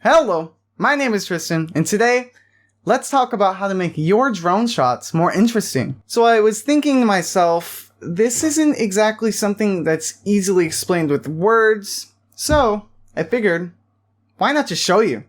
Hello, my name is Tristan, and today, let's talk about how to make your drone shots more interesting. So I was thinking to myself, this isn't exactly something that's easily explained with words, so I figured, why not just show you?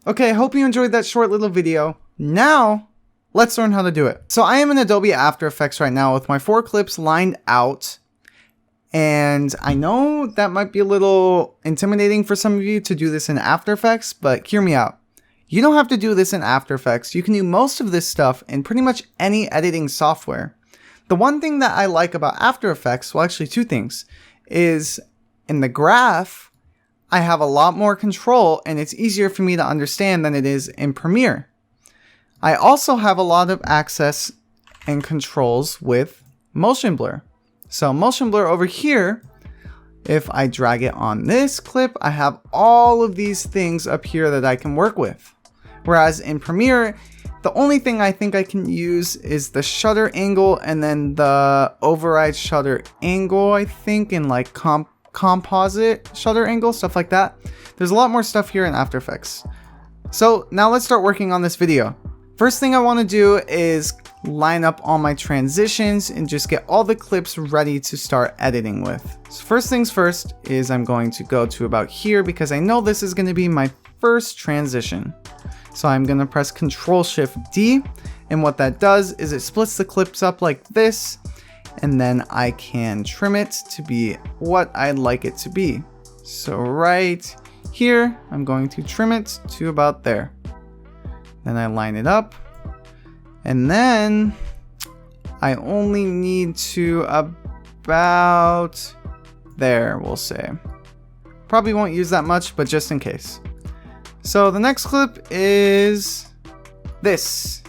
Okay, I hope you enjoyed that short little video. Now, let's learn how to do it. So I am in Adobe After Effects right now with my 4 clips lined out. And I know that might be a little intimidating for some of you to do this in After Effects, but hear me out. You don't have to do this in After Effects. You can do most of this stuff in pretty much any editing software. The one thing that I like about After Effects, well actually 2 things, is in the graph, I have a lot more control and it's easier for me to understand than it is in Premiere. I also have a lot of access and controls with motion blur. So motion blur over here, if I drag it on this clip, I have all of these things up here that I can work with. Whereas in Premiere, the only thing I think I can use is the shutter angle and then the override shutter angle, I think, in like composite shutter angle, stuff like that. There's a lot more stuff here in After Effects. So now let's start working on this video. First thing I want to do is line up all my transitions and just get all the clips ready to start editing with. So first things first is I'm going to go to about here because I know this is going to be my first transition. So I'm going to press Ctrl+Shift+D, and what that does is it splits the clips up like this, and then I can trim it to be what I'd like it to be. So right here, I'm going to trim it to about there. Then I line it up, and then I only need to about there, we'll say. Probably won't use that much, but just in case. So the next clip is this.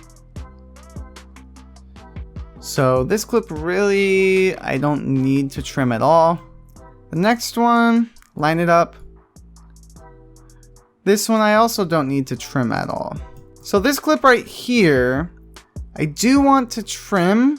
So this clip really, I don't need to trim at all. The next one, line it up. This one I also don't need to trim at all. So this clip right here, I do want to trim,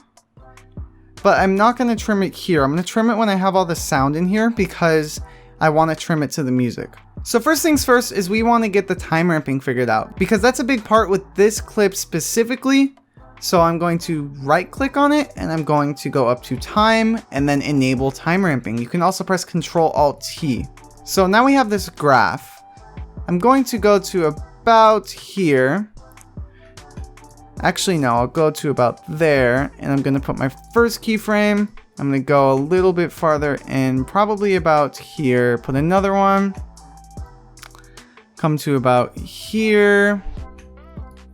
but I'm not going to trim it here. I'm going to trim it when I have all the sound in here because I want to trim it to the music. So first things first is we want to get the time ramping figured out because that's a big part with this clip specifically. So I'm going to right click on it and I'm going to go up to time and then enable time ramping. You can also press Ctrl+Alt+T. So now we have this graph. I'm going to go to about here. Actually, no, I'll go to about there and I'm going to put my first keyframe. I'm going to go a little bit farther in, probably about here. Put another one. Come to about here.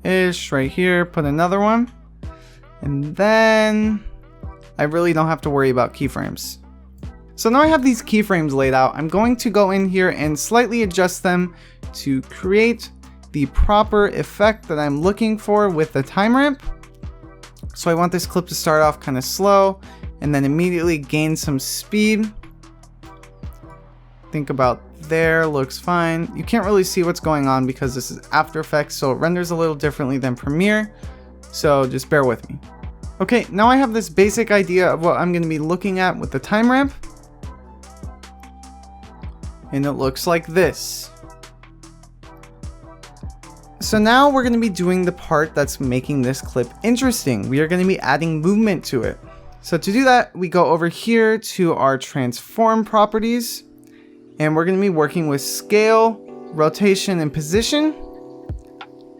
Ish, right here, put another one, and then I really don't have to worry about keyframes. So now I have these keyframes laid out. I'm going to go in here and slightly adjust them to create the proper effect that I'm looking for with the time ramp. So I want this clip to start off kind of slow and then immediately gain some speed. Think about there, looks fine. You can't really see what's going on because this is After Effects, so it renders a little differently than Premiere, so just bear with me. Okay, now I have this basic idea of what I'm going to be looking at with the time ramp, and it looks like this. So now we're going to be doing the part that's making this clip interesting. We are going to be adding movement to it. So to do that, we go over here to our transform properties. And we're going to be working with scale, rotation, and position.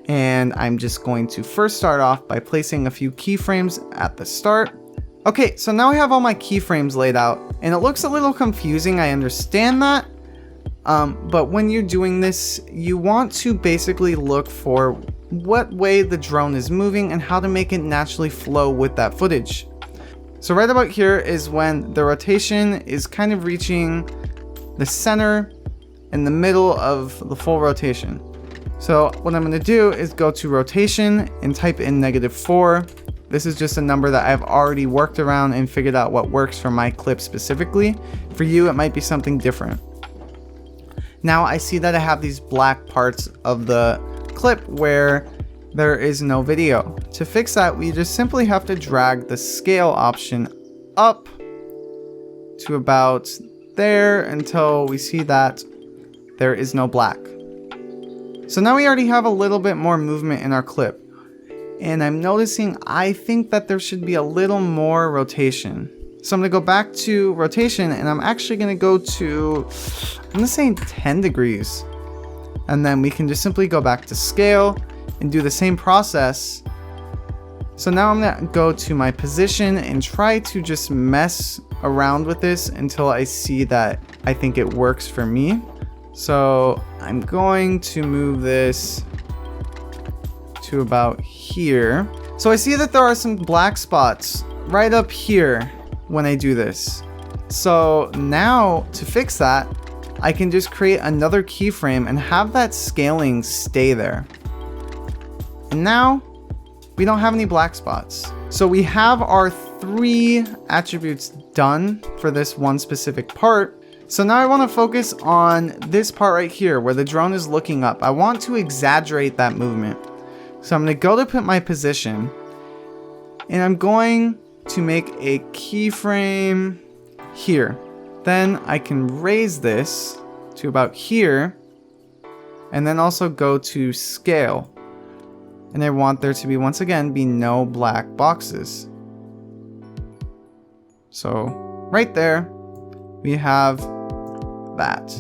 And I'm just going to first start off by placing a few keyframes at the start. Okay, so now I have all my keyframes laid out. And it looks a little confusing, I understand that. But when you're doing this, you want to basically look for what way the drone is moving and how to make it naturally flow with that footage. So right about here is when the rotation is kind of reaching the center in the middle of the full rotation. So what I'm going to do is go to rotation and type in -4. This is just a number that I've already worked around and figured out what works for my clip specifically. For you, it might be something different. Now I see that I have these black parts of the clip where there is no video. To fix that, we just simply have to drag the scale option up to about there until we see that there is no black. So now we already have a little bit more movement in our clip. And I'm noticing I think that there should be a little more rotation. So I'm going to go back to rotation and I'm actually going to go to, I'm going to say 10 degrees. And then we can just simply go back to scale and do the same process. So now I'm going to go to my position and try to just mess around with this until I see that I think it works for me. So I'm going to move this to about here. So I see that there are some black spots right up here when I do this. So now to fix that, I can just create another keyframe and have that scaling stay there. And now we don't have any black spots. So we have our 3 attributes done for this one specific part. So now I want to focus on this part right here where the drone is looking up. I want to exaggerate that movement. So I'm going to go to put my position and I'm going to make a keyframe here. Then I can raise this to about here and then also go to scale. And I want there to be, once again, be no black boxes. So right there we have that.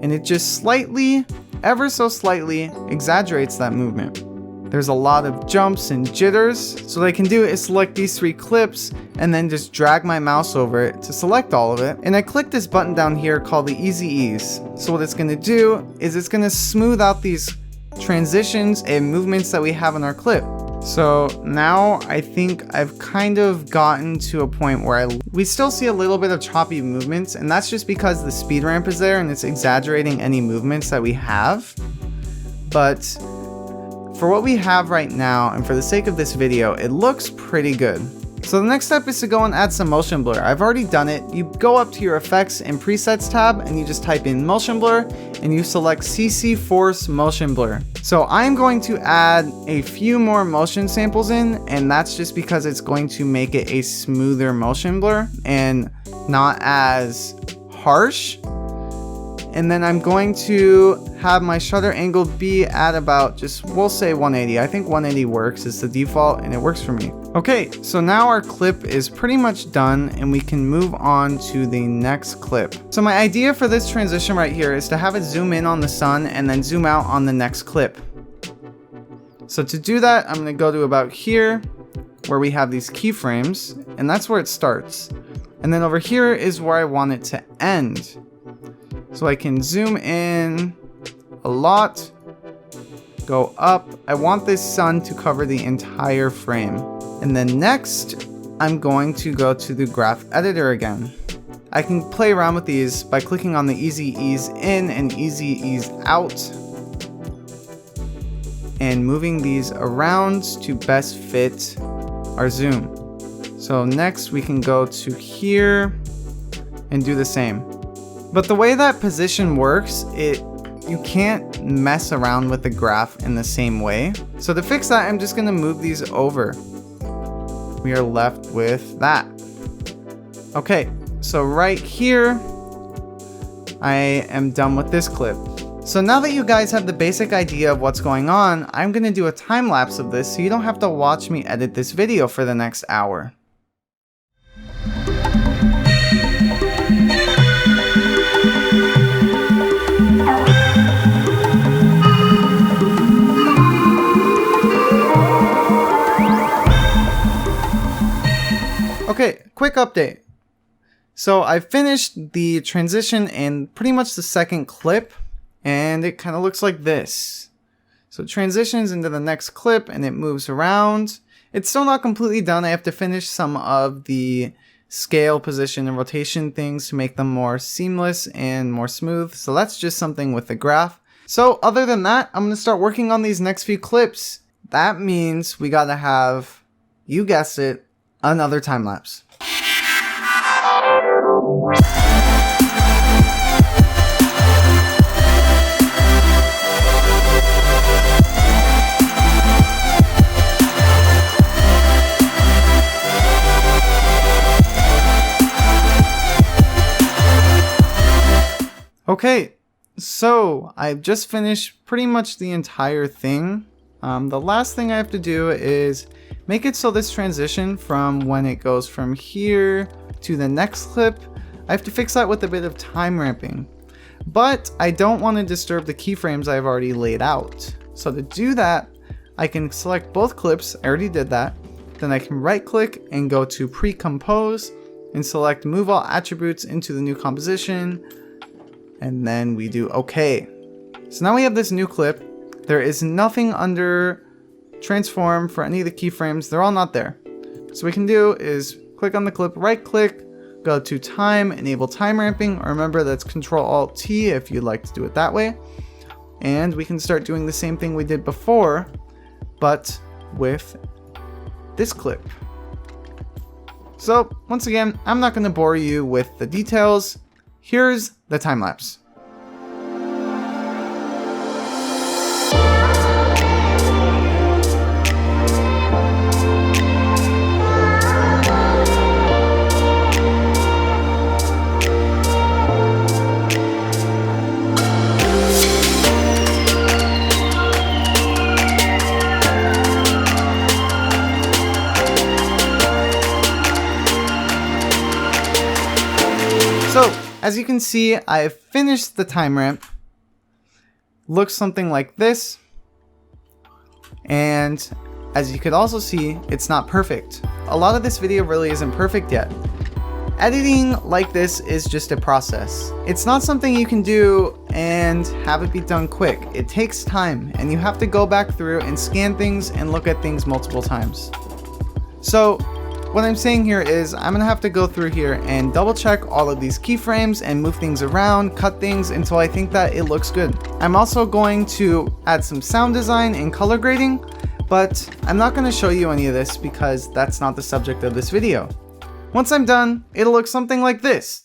And it just slightly, ever so slightly, exaggerates that movement. There's a lot of jumps and jitters. So what I can do is select these 3 clips and then just drag my mouse over it to select all of it. And I click this button down here called the Easy Ease. So what it's going to do is it's going to smooth out these transitions and movements that we have in our clip. So now I think I've kind of gotten to a point where we still see a little bit of choppy movements, and that's just because the speed ramp is there and it's exaggerating any movements that we have. But for what we have right now and for the sake of this video, it looks pretty good. So the next step is to go and add some motion blur. I've already done it. You go up to your effects and presets tab and you just type in motion blur and you select CC Force Motion Blur. So I'm going to add a few more motion samples in, and that's just because it's going to make it a smoother motion blur and not as harsh. And then I'm going to have my shutter angle be at about just, we'll say 180. I think 180 works. It's the default and it works for me. Okay, so now our clip is pretty much done and we can move on to the next clip. So my idea for this transition right here is to have it zoom in on the sun and then zoom out on the next clip. So to do that, I'm gonna go to about here where we have these keyframes, and that's where it starts. And then over here is where I want it to end. So I can zoom in a lot, go up. I want this sun to cover the entire frame. And then next, I'm going to go to the graph editor again. I can play around with these by clicking on the Easy Ease in and Easy Ease out and moving these around to best fit our zoom. So next we can go to here and do the same. But the way that position works, you can't mess around with the graph in the same way. So to fix that, I'm just gonna move these over. We are left with that. Okay, so right here, I am done with this clip. So now that you guys have the basic idea of what's going on, I'm gonna do a time lapse of this so you don't have to watch me edit this video for the next hour. Okay, quick update. So I finished the transition in pretty much the second clip, and it kind of looks like this. So it transitions into the next clip and it moves around. It's still not completely done. I have to finish some of the scale, position, and rotation things to make them more seamless and more smooth. So that's just something with the graph. So other than that, I'm going to start working on these next few clips. That means we got to have, you guessed it, another time lapse. Okay, so I've just finished pretty much the entire thing. The last thing I have to do is make it so this transition from when it goes from here to the next clip, I have to fix that with a bit of time ramping. But I don't want to disturb the keyframes I've already laid out. So to do that, I can select both clips. I already did that. Then I can right click and go to pre-compose and select move all attributes into the new composition. And then we do OK. So now we have this new clip. There is nothing under transform for any of the keyframes. They're all not there. So what we can do is click on the clip, right click, go to time, enable time ramping, or remember that's Control-Alt-T if you'd like to do it that way. And we can start doing the same thing we did before, but with this clip. So once again, I'm not going to bore you with the details. Here's the time lapse. So, as you can see, I've finished the time ramp. Looks something like this. And as you could also see, it's not perfect. A lot of this video really isn't perfect yet. Editing like this is just a process. It's not something you can do and have it be done quick. It takes time, and you have to go back through and scan things and look at things multiple times. So, what I'm saying here is I'm gonna have to go through here and double check all of these keyframes and move things around, cut things until I think that it looks good. I'm also going to add some sound design and color grading, but I'm not gonna show you any of this because that's not the subject of this video. Once I'm done, it'll look something like this.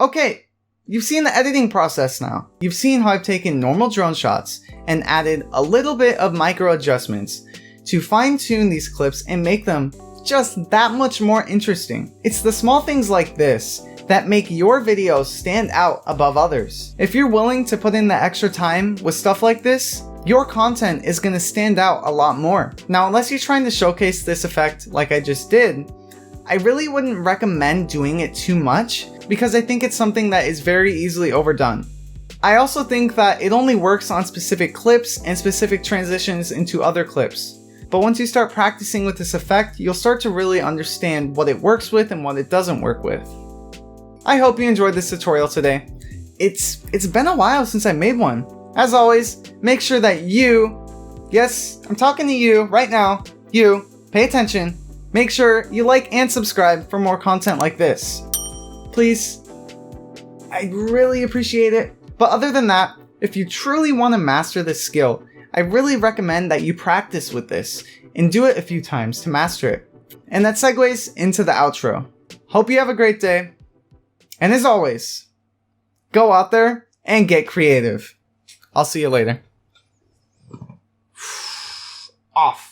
Okay, you've seen the editing process now. You've seen how I've taken normal drone shots and added a little bit of micro adjustments to fine tune these clips and make them just that much more interesting. It's the small things like this that make your videos stand out above others. If you're willing to put in the extra time with stuff like this, your content is going to stand out a lot more. Now, unless you're trying to showcase this effect like I just did, I really wouldn't recommend doing it too much because I think it's something that is very easily overdone. I also think that it only works on specific clips and specific transitions into other clips. But once you start practicing with this effect, you'll start to really understand what it works with and what it doesn't work with. I hope you enjoyed this tutorial today. It's been a while since I made one. As always, make sure that you, yes, I'm talking to you right now, you, pay attention. Make sure you like and subscribe for more content like this. Please, I'd really appreciate it. But other than that, if you truly want to master this skill, I really recommend that you practice with this and do it a few times to master it. And that segues into the outro. Hope you have a great day. And as always, go out there and get creative. I'll see you later. Off.